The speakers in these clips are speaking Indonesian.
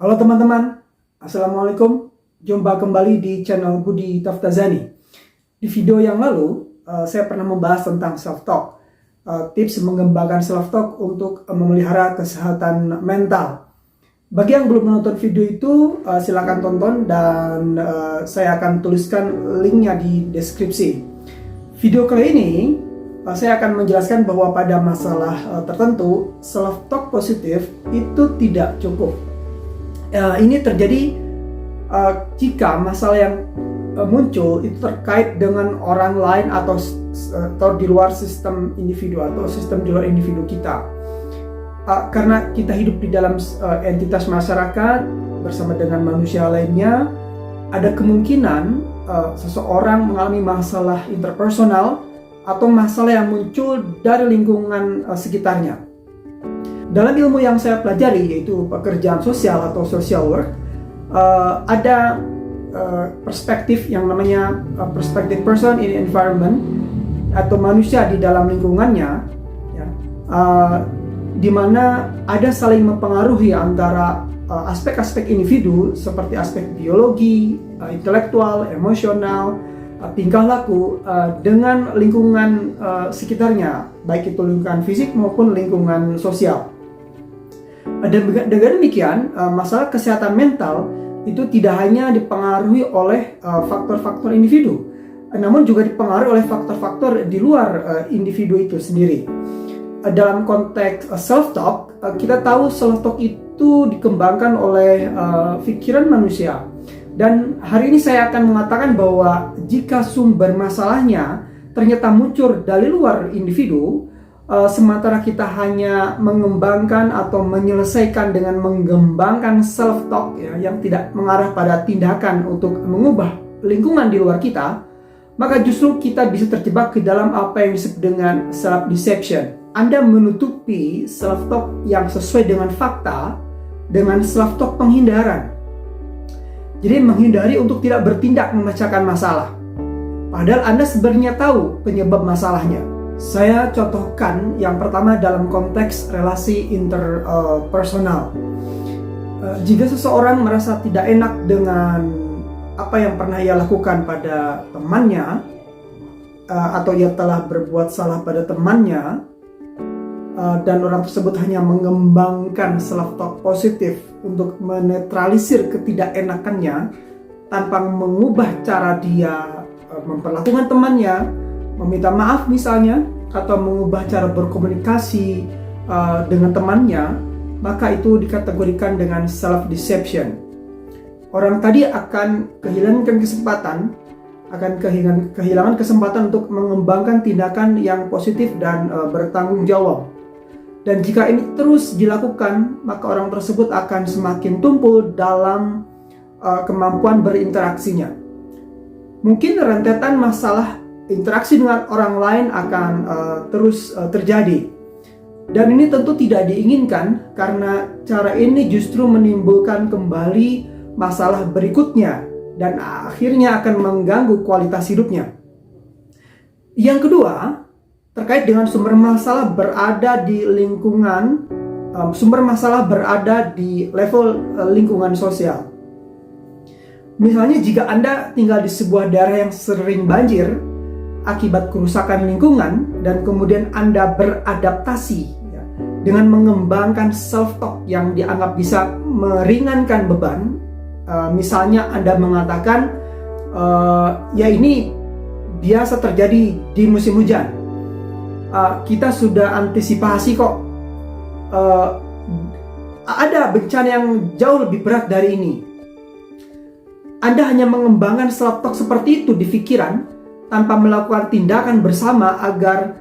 Halo teman-teman, Assalamualaikum. Jumpa kembali di channel Budi Taftazani. Di video yang lalu, saya pernah membahas tentang self-talk. Tips mengembangkan self-talk untuk memelihara kesehatan mental. Bagi yang belum menonton video itu, silakan tonton dan saya akan tuliskan linknya di deskripsi. Video kali ini, saya akan menjelaskan bahwa pada masalah tertentu, self-talk positif itu tidak cukup. Ini terjadi jika masalah yang muncul itu terkait dengan orang lain atau di luar sistem individu atau sistem di luar individu kita. Karena kita hidup di dalam entitas masyarakat bersama dengan manusia lainnya, ada kemungkinan seseorang mengalami masalah interpersonal atau masalah yang muncul dari lingkungan sekitarnya. Dalam ilmu yang saya pelajari, yaitu pekerjaan sosial atau social work, ada perspektif yang namanya perspektif person in environment atau manusia di dalam lingkungannya, ya, di mana ada saling mempengaruhi antara aspek-aspek individu seperti aspek biologi, intelektual, emosional, tingkah laku dengan lingkungan sekitarnya, baik itu lingkungan fisik maupun lingkungan sosial. Dan dengan demikian, masalah kesehatan mental itu tidak hanya dipengaruhi oleh faktor-faktor individu, namun juga dipengaruhi oleh faktor-faktor di luar individu itu sendiri. Dalam konteks self-talk, kita tahu self-talk itu dikembangkan oleh pikiran manusia. Dan hari ini saya akan mengatakan bahwa jika sumber masalahnya ternyata muncul dari luar individu, sementara kita hanya mengembangkan atau menyelesaikan dengan mengembangkan self-talk, ya, yang tidak mengarah pada tindakan untuk mengubah lingkungan di luar kita, maka justru kita bisa terjebak ke dalam apa yang disebut dengan self-deception. Anda menutupi self-talk yang sesuai dengan fakta dengan self-talk penghindaran. Jadi menghindari untuk tidak bertindak memecahkan masalah, padahal Anda sebenarnya tahu penyebab masalahnya. Saya contohkan yang pertama dalam konteks relasi interpersonal. Jika seseorang merasa tidak enak dengan apa yang pernah ia lakukan pada temannya, atau ia telah berbuat salah pada temannya, dan orang tersebut hanya mengembangkan self-talk positif untuk menetralisir ketidakenakannya tanpa mengubah cara dia memperlakukan temannya, meminta maaf misalnya, atau mengubah cara berkomunikasi dengan temannya, maka itu dikategorikan dengan self-deception. Orang tadi akan kehilangan kesempatan untuk mengembangkan tindakan yang positif dan bertanggung jawab. Dan jika ini terus dilakukan, maka orang tersebut akan semakin tumpul dalam kemampuan berinteraksinya. Mungkin rentetan masalah interaksi dengan orang lain akan terus terjadi. Dan ini tentu tidak diinginkan, karena cara ini justru menimbulkan kembali masalah berikutnya dan akhirnya akan mengganggu kualitas hidupnya. Yang kedua, terkait dengan sumber masalah berada di lingkungan, sumber masalah berada di level lingkungan sosial. Misalnya jika Anda tinggal di sebuah daerah yang sering banjir akibat kerusakan lingkungan, dan kemudian Anda beradaptasi, ya, dengan mengembangkan self-talk yang dianggap bisa meringankan beban. Misalnya Anda mengatakan, ya ini biasa terjadi di musim hujan, kita sudah antisipasi kok, ada bencana yang jauh lebih berat dari ini. Anda hanya mengembangkan self-talk seperti itu di pikiran tanpa melakukan tindakan bersama agar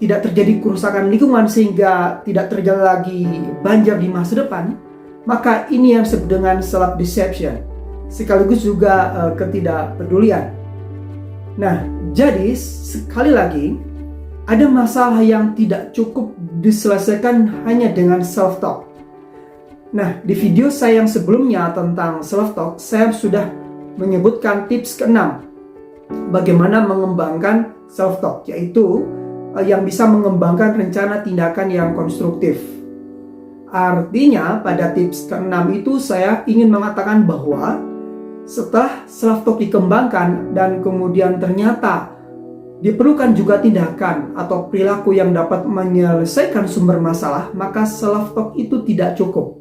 tidak terjadi kerusakan lingkungan sehingga tidak terjadi lagi banjir di masa depan, maka ini yang disebut dengan self-deception, sekaligus juga ketidakpedulian. Nah, jadi sekali lagi, ada masalah yang tidak cukup diselesaikan hanya dengan self-talk. Nah, di video saya yang sebelumnya tentang self-talk, saya sudah menyebutkan tips ke-6 bagaimana mengembangkan self-talk, yaitu yang bisa mengembangkan rencana tindakan yang konstruktif. Artinya pada tips ke-6 itu saya ingin mengatakan bahwa setelah self-talk dikembangkan dan kemudian ternyata diperlukan juga tindakan atau perilaku yang dapat menyelesaikan sumber masalah, maka self-talk itu tidak cukup.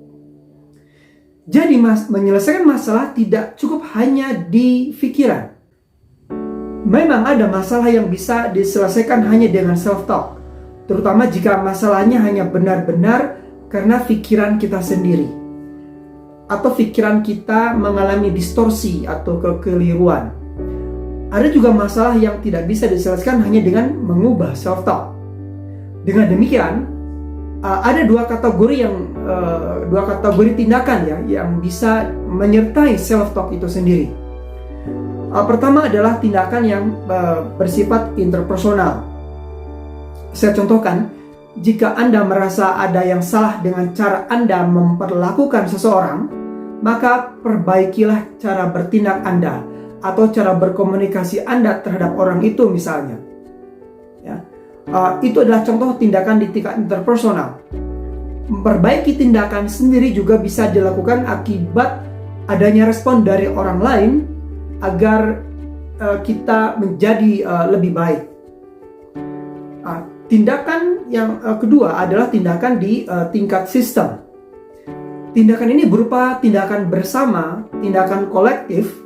Jadi menyelesaikan masalah tidak cukup hanya di pikiran. Memang ada masalah yang bisa diselesaikan hanya dengan self-talk, terutama jika masalahnya hanya benar-benar karena pikiran kita sendiri, atau pikiran kita mengalami distorsi atau kekeliruan. Ada juga masalah yang tidak bisa diselesaikan hanya dengan mengubah self-talk. Dengan demikian, ada dua kategori tindakan ya yang bisa menyertai self-talk itu sendiri. Pertama adalah tindakan yang bersifat interpersonal. Saya contohkan, jika Anda merasa ada yang salah dengan cara Anda memperlakukan seseorang, maka perbaikilah cara bertindak Anda atau cara berkomunikasi Anda terhadap orang itu misalnya. Ya. Itu adalah contoh tindakan di tingkat interpersonal. Memperbaiki tindakan sendiri juga bisa dilakukan akibat adanya respon dari orang lain agar kita menjadi lebih baik. Tindakan yang kedua adalah tindakan di tingkat sistem. Tindakan ini berupa tindakan bersama, tindakan kolektif.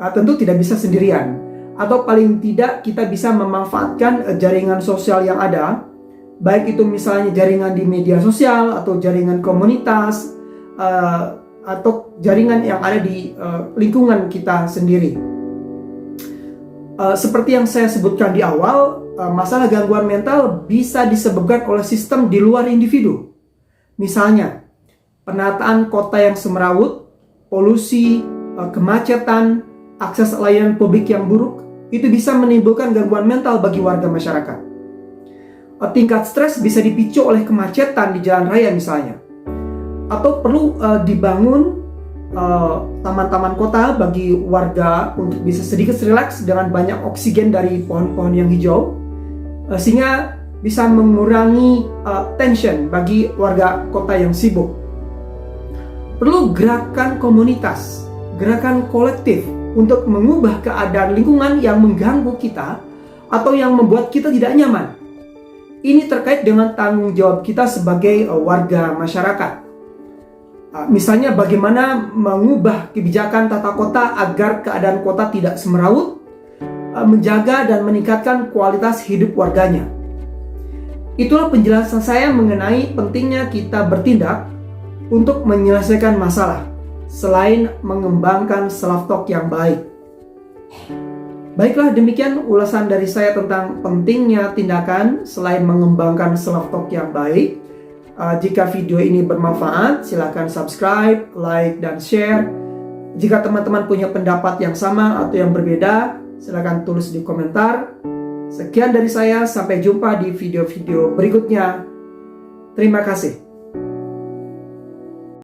Tentu tidak bisa sendirian, atau paling tidak kita bisa memanfaatkan jaringan sosial yang ada, baik itu misalnya jaringan di media sosial atau jaringan komunitas atau jaringan yang ada di lingkungan kita sendiri. Seperti yang saya sebutkan di awal, masalah gangguan mental bisa disebabkan oleh sistem di luar individu. Misalnya, penataan kota yang semrawut, polusi, kemacetan, akses layanan publik yang buruk, itu bisa menimbulkan gangguan mental bagi warga masyarakat. Tingkat stres bisa dipicu oleh kemacetan di jalan raya misalnya. Atau perlu dibangun taman-taman kota bagi warga untuk bisa sedikit rileks dengan banyak oksigen dari pohon-pohon yang hijau, sehingga bisa mengurangi tension bagi warga kota yang sibuk. Perlu gerakan komunitas, gerakan kolektif untuk mengubah keadaan lingkungan yang mengganggu kita atau yang membuat kita tidak nyaman. Ini terkait dengan tanggung jawab kita sebagai warga masyarakat. Misalnya bagaimana mengubah kebijakan tata kota agar keadaan kota tidak semrawut, menjaga dan meningkatkan kualitas hidup warganya. Itulah penjelasan saya mengenai pentingnya kita bertindak untuk menyelesaikan masalah, selain mengembangkan self-talk yang baik. Baiklah, demikian ulasan dari saya tentang pentingnya tindakan selain mengembangkan self-talk yang baik. Jika video ini bermanfaat, silakan subscribe, like, dan share. Jika teman-teman punya pendapat yang sama atau yang berbeda, silakan tulis di komentar. Sekian dari saya, sampai jumpa di video-video berikutnya. Terima kasih.